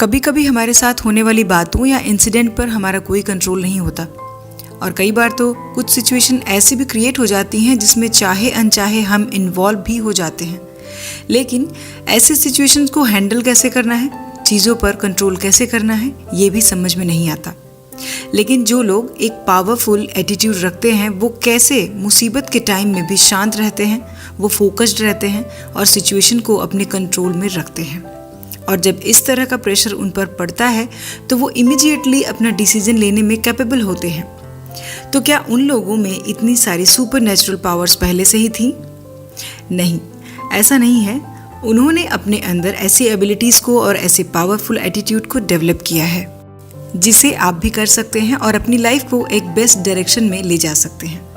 कभी कभी हमारे साथ होने वाली बातों या इंसिडेंट पर हमारा कोई कंट्रोल नहीं होता और कई बार तो कुछ सिचुएशन ऐसी भी क्रिएट हो जाती हैं जिसमें चाहे अनचाहे हम इन्वॉल्व भी हो जाते हैं। लेकिन ऐसे सिचुएशंस को हैंडल कैसे करना है, चीज़ों पर कंट्रोल कैसे करना है, ये भी समझ में नहीं आता। लेकिन जो लोग एक पावरफुल एटीट्यूड रखते हैं वो कैसे मुसीबत के टाइम में भी शांत रहते हैं, वो फोकस्ड रहते हैं और सिचुएशन को अपने कंट्रोल में रखते हैं। और जब इस तरह का प्रेशर उन पर पड़ता है तो वो इमीडिएटली अपना डिसीजन लेने में कैपेबल होते हैं। तो क्या उन लोगों में इतनी सारी सुपर नेचुरल पावर्स पहले से ही थी? नहीं, ऐसा नहीं है। उन्होंने अपने अंदर ऐसी एबिलिटीज़ को और ऐसे पावरफुल एटीट्यूड को डेवलप किया है जिसे आप भी कर सकते हैं और अपनी लाइफ को एक बेस्ट डायरेक्शन में ले जा सकते हैं।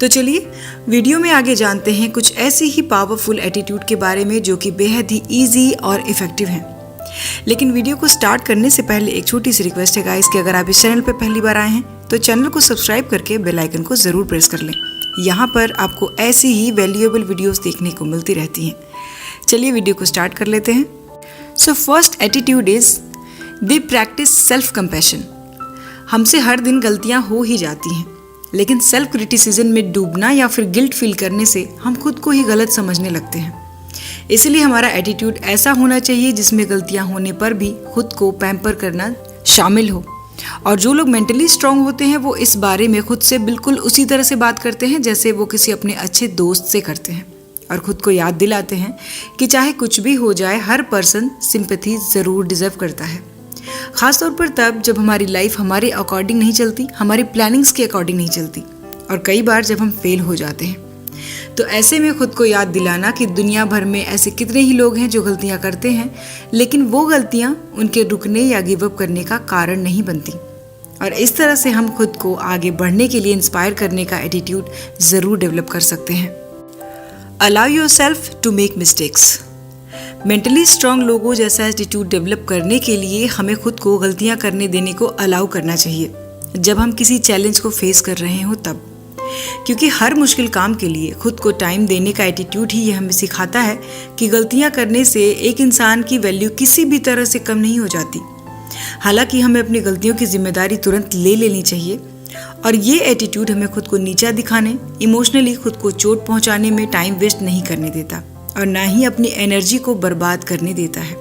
तो चलिए वीडियो में आगे जानते हैं कुछ ऐसी ही पावरफुल एटीट्यूड के बारे में जो कि बेहद ही ईजी और इफ़ेक्टिव हैं। लेकिन वीडियो को स्टार्ट करने से पहले एक छोटी सी रिक्वेस्ट है गाइस कि अगर आप इस चैनल पर पहली बार आए हैं तो चैनल को सब्सक्राइब करके बेल आइकन को ज़रूर प्रेस कर लें। यहाँ पर आपको ऐसी ही वैल्यूएबल वीडियोस देखने को मिलती रहती हैं। चलिए वीडियो को स्टार्ट कर लेते हैं। So first attitude is they practice self compassion. हमसे हर दिन गलतियाँ हो ही जाती हैं, लेकिन सेल्फ क्रिटिसिज्म में डूबना या फिर गिल्ट फील करने से हम खुद को ही गलत समझने लगते हैं। इसलिए हमारा एटीट्यूड ऐसा होना चाहिए जिसमें गलतियां होने पर भी खुद को पैम्पर करना शामिल हो। और जो लोग मेंटली स्ट्रांग होते हैं वो इस बारे में खुद से बिल्कुल उसी तरह से बात करते हैं जैसे वो किसी अपने अच्छे दोस्त से करते हैं और खुद को याद दिलाते हैं कि चाहे कुछ भी हो जाए हर पर्सन सिंपैथी ज़रूर डिज़र्व करता है। ख़ासतौर पर तब जब हमारी लाइफ हमारे अकॉर्डिंग नहीं चलती, हमारी प्लानिंग्स के अकॉर्डिंग नहीं चलती और कई बार जब हम फेल हो जाते हैं। तो ऐसे में खुद को याद दिलाना कि दुनिया भर में ऐसे कितने ही लोग हैं जो गलतियां करते हैं, लेकिन वो गलतियां उनके रुकने या गिव अप करने का कारण नहीं बनती। और इस तरह से हम खुद को आगे बढ़ने के लिए इंस्पायर करने का एटीट्यूड ज़रूर डेवलप कर सकते हैं। Allow yourself to make mistakes. Mentally strong लोगों जैसा एटीट्यूड डेवलप करने के लिए हमें खुद को गलतियां करने देने को अलाउ करना चाहिए जब हम किसी चैलेंज को फेस कर रहे हो तब, क्योंकि हर मुश्किल काम के लिए खुद को टाइम देने का एटीट्यूड ही ये हमें सिखाता है कि गलतियां करने से एक इंसान की वैल्यू किसी भी तरह से कम नहीं हो जाती। हालांकि हमें अपनी गलतियों की जिम्मेदारी तुरंत ले लेनी चाहिए और ये एटीट्यूड हमें खुद को नीचा दिखाने, इमोशनली खुद को चोट पहुंचाने में टाइम वेस्ट नहीं करने देता और ना ही अपनी एनर्जी को बर्बाद करने देता है।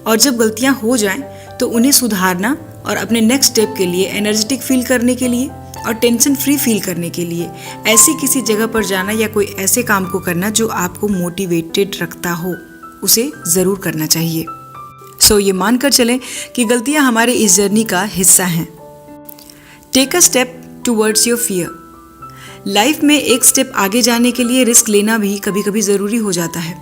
और जब गलतियां हो जाएं तो उन्हें सुधारना और अपने नेक्स्ट स्टेप के लिए एनर्जेटिक फील करने के लिए और टेंशन फ्री फील करने के लिए ऐसी किसी जगह पर जाना या कोई ऐसे काम को करना जो आपको मोटिवेटेड रखता हो, उसे ज़रूर करना चाहिए। सो ये मानकर चलें कि गलतियां हमारे इस जर्नी का हिस्सा हैं। Take a step towards your fear. Life में एक स्टेप आगे जाने के लिए रिस्क लेना भी कभी कभी ज़रूरी हो जाता है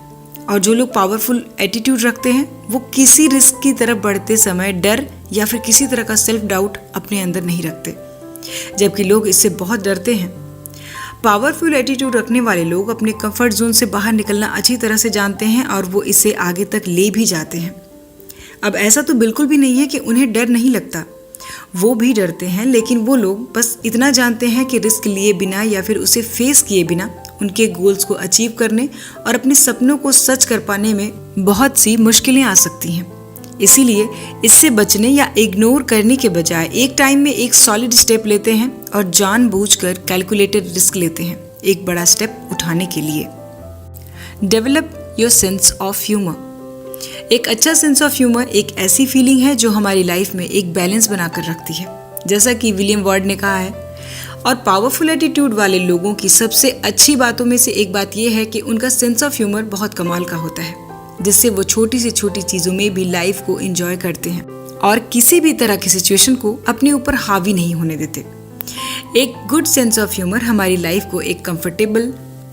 और जो लोग पावरफुल एटीट्यूड रखते हैं वो किसी रिस्क की तरफ बढ़ते समय डर या फिर किसी तरह का सेल्फ डाउट अपने अंदर नहीं रखते, जबकि लोग इससे बहुत डरते हैं। पावरफुल एटीट्यूड रखने वाले लोग अपने कंफर्ट जोन से बाहर निकलना अच्छी तरह से जानते हैं और वो इसे आगे तक ले भी जाते हैं। अब ऐसा तो बिल्कुल भी नहीं है कि उन्हें डर नहीं लगता, वो भी डरते हैं, लेकिन वो लोग बस इतना जानते हैं कि रिस्क लिए बिना या फिर उसे फेस किए बिना उनके गोल्स को अचीव करने और अपने सपनों को सच कर पाने में बहुत सी मुश्किलें आ सकती हैं। इसीलिए इससे बचने या इग्नोर करने के बजाय एक टाइम में एक सॉलिड स्टेप लेते हैं और जानबूझकर कैलकुलेटेड रिस्क लेते हैं एक बड़ा स्टेप उठाने के लिए। Develop your sense of humour. एक अच्छा सेंस ऑफ ह्यूमर एक ऐसी फीलिंग है जो हमारी लाइफ में एक बैलेंस बनाकर रखती है, जैसा कि विलियम वार्ड ने कहा है। और पावरफुल एटीट्यूड वाले लोगों की सबसे अच्छी बातों में से एक बात यह है कि उनका सेंस ऑफ ह्यूमर बहुत कमाल का होता है, जिससे वो छोटी से छोटी चीज़ों में भी लाइफ को एंजॉय करते हैं और किसी भी तरह की सिचुएशन को अपने ऊपर हावी नहीं होने देते। एक गुड सेंस ऑफ ह्यूमर हमारी लाइफ को एक कंफर्टेबल,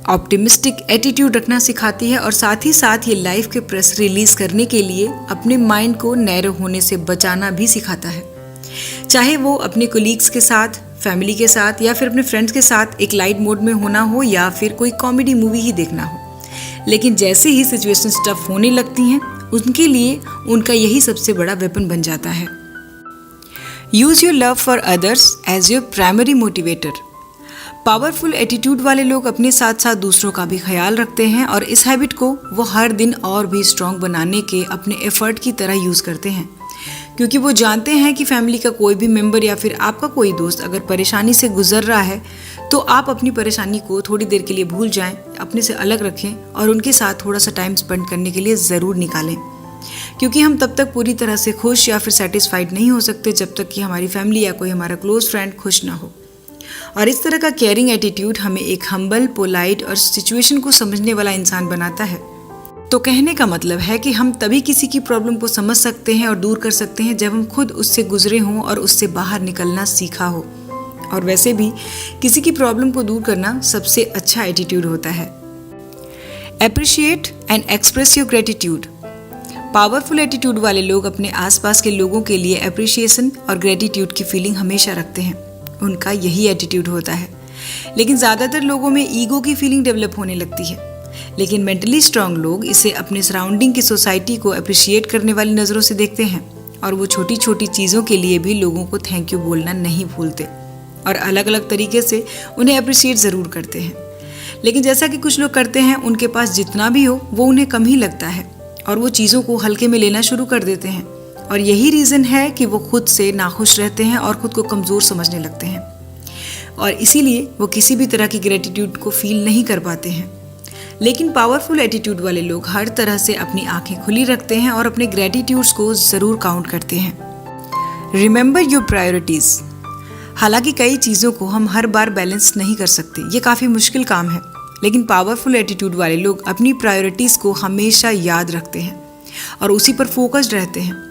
ऑप्टिमिस्टिक एटीट्यूड रखना सिखाती है और साथ ही साथ ये लाइफ के प्रेस रिलीज करने के लिए अपने माइंड को नैरो होने से बचाना भी सिखाता है। चाहे वो अपने कोलीग्स के साथ, फैमिली के साथ या फिर अपने फ्रेंड्स के साथ एक लाइट मोड में होना हो या फिर कोई कॉमेडी मूवी ही देखना हो, लेकिन जैसे ही सिचुएशंस टफ होने लगती हैं उनके लिए उनका यही सबसे बड़ा वेपन बन जाता है। Use your love for others as your primary motivator. Powerful attitude वाले लोग अपने साथ साथ दूसरों का भी ख्याल रखते हैं और इस हैबिट को वो हर दिन और भी स्ट्रॉन्ग बनाने के अपने एफर्ट की तरह यूज़ करते हैं, क्योंकि वो जानते हैं कि फैमिली का कोई भी मेंबर या फिर आपका कोई दोस्त अगर परेशानी से गुजर रहा है तो आप अपनी परेशानी को थोड़ी देर के लिए भूल जाएं, अपने से अलग रखें और उनके साथ थोड़ा सा टाइम स्पेंड करने के लिए ज़रूर निकालें। क्योंकि हम तब तक पूरी तरह से खुश या फिर सेटिस्फाइड नहीं हो सकते जब तक कि हमारी फैमिली या कोई हमारा क्लोज फ्रेंड खुश ना हो। और इस तरह का केयरिंग एटीट्यूड हमें एक हम्बल, पोलाइट और सिचुएशन को समझने वाला इंसान बनाता है। तो कहने का मतलब है कि हम तभी किसी की प्रॉब्लम को समझ सकते हैं और दूर कर सकते हैं जब हम खुद उससे गुजरे हों और उससे बाहर निकलना सीखा हो। और वैसे भी किसी की प्रॉब्लम को दूर करना सबसे अच्छा एटीट्यूड होता है। Appreciate and express your gratitude. Powerful attitude वाले लोग अपने आसपास के लोगों के लिए एप्रिशिएशन और ग्रेटिट्यूड की फीलिंग हमेशा रखते हैं। उनका यही एटीट्यूड होता है। लेकिन ज़्यादातर लोगों में ईगो की फीलिंग डेवलप होने लगती है। लेकिन मेंटली स्ट्रांग लोग इसे अपने सराउंडिंग की सोसाइटी को अप्रिशिएट करने वाली नज़रों से देखते हैं और वो छोटी छोटी चीज़ों के लिए भी लोगों को थैंक यू बोलना नहीं भूलते और अलग अलग तरीके से उन्हें अप्रिशिएट ज़रूर करते हैं। लेकिन जैसा कि कुछ लोग करते हैं, उनके पास जितना भी हो वो उन्हें कम ही लगता है और वो चीज़ों को हल्के में लेना शुरू कर देते हैं। और यही रीज़न है कि वो खुद से नाखुश रहते हैं और ख़ुद को कमज़ोर समझने लगते हैं और इसीलिए वो किसी भी तरह की ग्रेटिट्यूड को फील नहीं कर पाते हैं। लेकिन पावरफुल एटीट्यूड वाले लोग हर तरह से अपनी आंखें खुली रखते हैं और अपने ग्रेटिट्यूड्स को ज़रूर काउंट करते हैं। Remember your priorities. हालांकि कई चीज़ों को हम हर बार बैलेंस नहीं कर सकते, ये काफ़ी मुश्किल काम है, लेकिन पावरफुल एटीट्यूड वाले लोग अपनी प्रायोरिटीज़ को हमेशा याद रखते हैं और उसी पर फोकस्ड रहते हैं।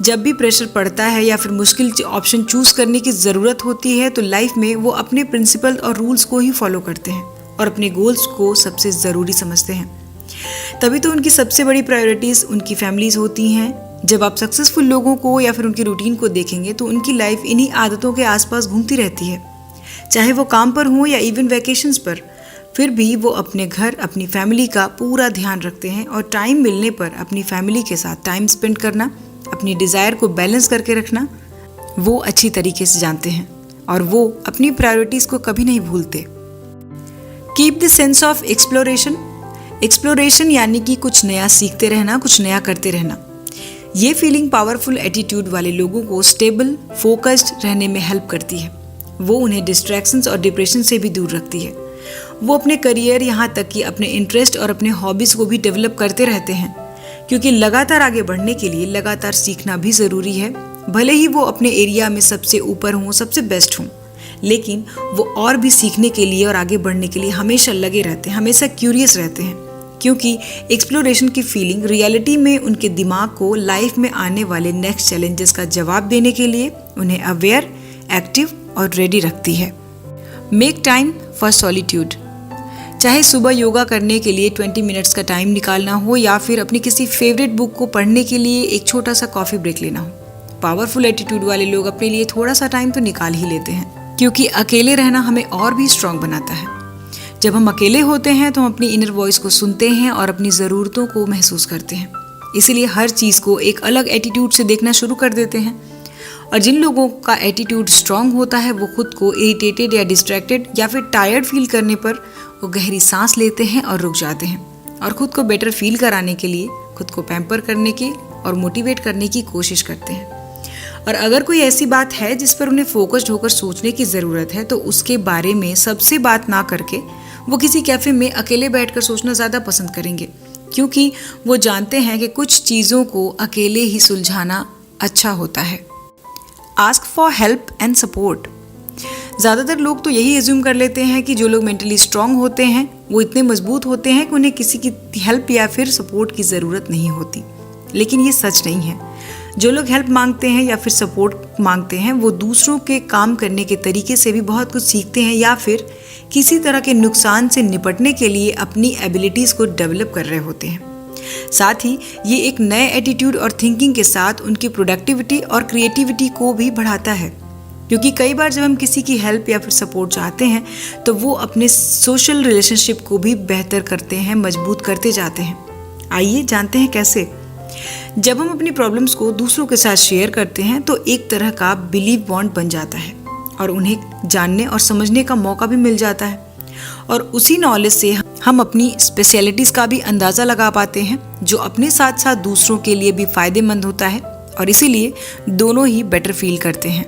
जब भी प्रेशर पड़ता है या फिर मुश्किल ऑप्शन चूज़ करने की ज़रूरत होती है तो लाइफ में वो अपने प्रिंसिपल और रूल्स को ही फॉलो करते हैं और अपने गोल्स को सबसे ज़रूरी समझते हैं। तभी तो उनकी सबसे बड़ी प्रायोरिटीज़ उनकी फैमिलीज़ होती हैं। जब आप सक्सेसफुल लोगों को या फिर उनकी रूटीन को देखेंगे तो उनकी लाइफ इन्हीं आदतों के आसपास घूमती रहती है। चाहे वो काम पर हो या इवन वैकेशंस पर, फिर भी वो अपने घर, अपनी फैमिली का पूरा ध्यान रखते हैं और टाइम मिलने पर अपनी फैमिली के साथ टाइम स्पेंड करना, अपनी डिज़ायर को बैलेंस करके रखना वो अच्छी तरीके से जानते हैं और वो अपनी प्रायोरिटीज़ को कभी नहीं भूलते। Keep the sense of exploration. Exploration यानी कि कुछ नया सीखते रहना, कुछ नया करते रहना। ये फीलिंग पावरफुल एटीट्यूड वाले लोगों को स्टेबल, फोकस्ड रहने में हेल्प करती है। वो उन्हें डिस्ट्रैक्शंस और डिप्रेशन से भी दूर रखती है। वो अपने करियर, यहाँ तक कि अपने इंटरेस्ट और अपने हॉबीज़ को भी डेवलप करते रहते हैं, क्योंकि लगातार आगे बढ़ने के लिए लगातार सीखना भी ज़रूरी है। भले ही वो अपने एरिया में सबसे ऊपर हों, सबसे बेस्ट हों, लेकिन वो और भी सीखने के लिए और आगे बढ़ने के लिए हमेशा लगे रहते हैं, हमेशा क्यूरियस रहते हैं, क्योंकि एक्सप्लोरेशन की फीलिंग रियलिटी में उनके दिमाग को लाइफ में आने वाले नेक्स्ट चैलेंजेस का जवाब देने के लिए उन्हें अवेयर, एक्टिव और रेडी रखती है। Make time for solitude. चाहे सुबह योगा करने के लिए 20 मिनट्स का टाइम निकालना हो या फिर अपनी किसी फेवरेट बुक को पढ़ने के लिए एक छोटा सा कॉफ़ी ब्रेक लेना हो, पावरफुल एटीट्यूड वाले लोग अपने लिए थोड़ा सा टाइम तो निकाल ही लेते हैं, क्योंकि अकेले रहना हमें और भी स्ट्रांग बनाता है। जब हम अकेले होते हैं तो हम अपनी इनर वॉइस को सुनते हैं और अपनी ज़रूरतों को महसूस करते हैं। इसीलिए हर चीज़ को एक अलग एटीट्यूड से देखना शुरू कर देते हैं। और जिन लोगों का एटीट्यूड स्ट्रांग होता है वो खुद को इरिटेटेड या डिस्ट्रैक्टेड या फिर टायर्ड फील करने पर वो गहरी सांस लेते हैं और रुक जाते हैं और खुद को बेटर फील कराने के लिए खुद को पैम्पर करने की और मोटिवेट करने की कोशिश करते हैं। और अगर कोई ऐसी बात है जिस पर उन्हें फोकस्ड होकर सोचने की ज़रूरत है तो उसके बारे में सबसे बात ना करके वो किसी कैफ़े में अकेले बैठकर सोचना ज़्यादा पसंद करेंगे, क्योंकि वो जानते हैं कि कुछ चीज़ों को अकेले ही सुलझाना अच्छा होता है। Ask for help and support. ज़्यादातर लोग तो यही एज्यूम कर लेते हैं कि जो लोग मेंटली स्ट्रांग होते हैं वो इतने मजबूत होते हैं कि उन्हें किसी की हेल्प या फिर सपोर्ट की ज़रूरत नहीं होती, लेकिन ये सच नहीं है। जो लोग हेल्प मांगते हैं या फिर सपोर्ट मांगते हैं वो दूसरों के काम करने के तरीके से भी बहुत कुछ सीखते हैं या फिर किसी तरह के नुकसान से निपटने के लिए अपनी एबिलिटीज़ को डेवलप कर रहे होते हैं। साथ ही ये एक नए एटीट्यूड और थिंकिंग के साथ उनकी प्रोडक्टिविटी और क्रिएटिविटी को भी बढ़ाता है, क्योंकि कई बार जब हम किसी की हेल्प या फिर सपोर्ट चाहते हैं तो वो अपने सोशल रिलेशनशिप को भी बेहतर करते हैं, मजबूत करते जाते हैं। आइए जानते हैं कैसे। जब हम अपनी प्रॉब्लम्स को दूसरों के साथ शेयर करते हैं तो एक तरह का बिलीव बॉन्ड बन जाता है और उन्हें जानने और समझने का मौका भी मिल जाता है, और उसी नॉलेज से हम अपनी स्पेशलिटीज़ का भी अंदाज़ा लगा पाते हैं, जो अपने साथ साथ दूसरों के लिए भी फ़ायदेमंद होता है और इसीलिए दोनों ही बेटर फील करते हैं।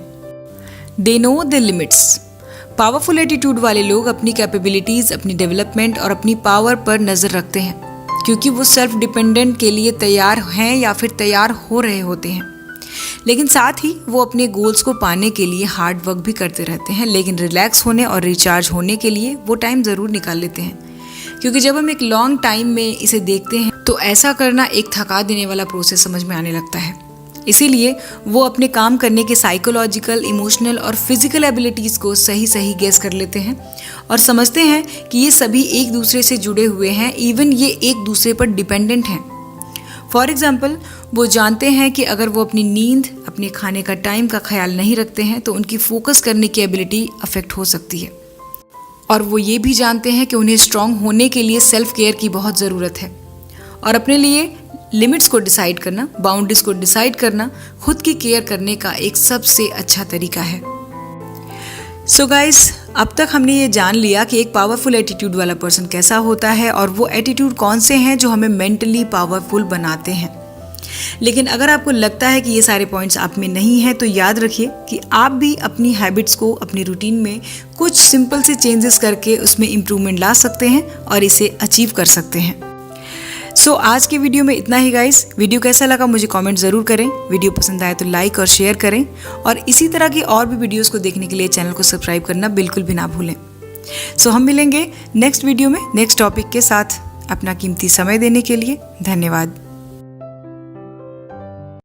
They know the limits. Powerful attitude वाले लोग अपनी कैपेबिलिटीज़, अपनी डेवलपमेंट और अपनी पावर पर नज़र रखते हैं, क्योंकि वो सेल्फ डिपेंडेंट के लिए तैयार हैं या फिर तैयार हो रहे होते हैं। लेकिन साथ ही वो अपने गोल्स को पाने के लिए हार्ड वर्क भी करते रहते हैं, लेकिन रिलैक्स होने और रिचार्ज होने के लिए वो टाइम ज़रूर निकाल लेते हैं। क्योंकि जब हम एक लॉन्ग टाइम में इसे देखते हैं तो ऐसा करना एक थका देने वाला प्रोसेस समझ में आने लगता है। इसीलिए वो अपने काम करने के साइकोलॉजिकल, इमोशनल और फिजिकल एबिलिटीज़ को सही गेस कर लेते हैं और समझते हैं कि ये सभी एक दूसरे से जुड़े हुए हैं, इवन ये एक दूसरे पर डिपेंडेंट हैं। फॉर एग्जाम्पल, वो जानते हैं कि अगर वो अपनी नींद, अपने खाने का टाइम का ख्याल नहीं रखते हैं तो उनकी फोकस करने की एबिलिटी अफेक्ट हो सकती है। और वो ये भी जानते हैं कि उन्हें स्ट्रांग होने के लिए सेल्फ केयर की बहुत ज़रूरत है और अपने लिए लिमिट्स को डिसाइड करना, बाउंड्रीज को डिसाइड करना खुद की केयर करने का एक सबसे अच्छा तरीका है। सो गाइस, अब तक हमने ये जान लिया कि एक पावरफुल एटीट्यूड वाला पर्सन कैसा होता है और वो एटीट्यूड कौन से हैं जो हमें मेंटली पावरफुल बनाते हैं। लेकिन अगर आपको लगता है कि ये सारे पॉइंट्स आप में नहीं हैं तो याद रखिए कि आप भी अपनी हैबिट्स को अपनी रूटीन में कुछ सिंपल से चेंजेस करके उसमें इम्प्रूवमेंट ला सकते हैं और इसे अचीव कर सकते हैं। सो आज के वीडियो में इतना ही गाइस। वीडियो कैसा लगा मुझे कमेंट ज़रूर करें। वीडियो पसंद आए तो लाइक और शेयर करें और इसी तरह की और भी वीडियोस को देखने के लिए चैनल को सब्सक्राइब करना बिल्कुल भी ना भूलें। सो हम मिलेंगे नेक्स्ट वीडियो में नेक्स्ट टॉपिक के साथ। अपना कीमती समय देने के लिए धन्यवाद।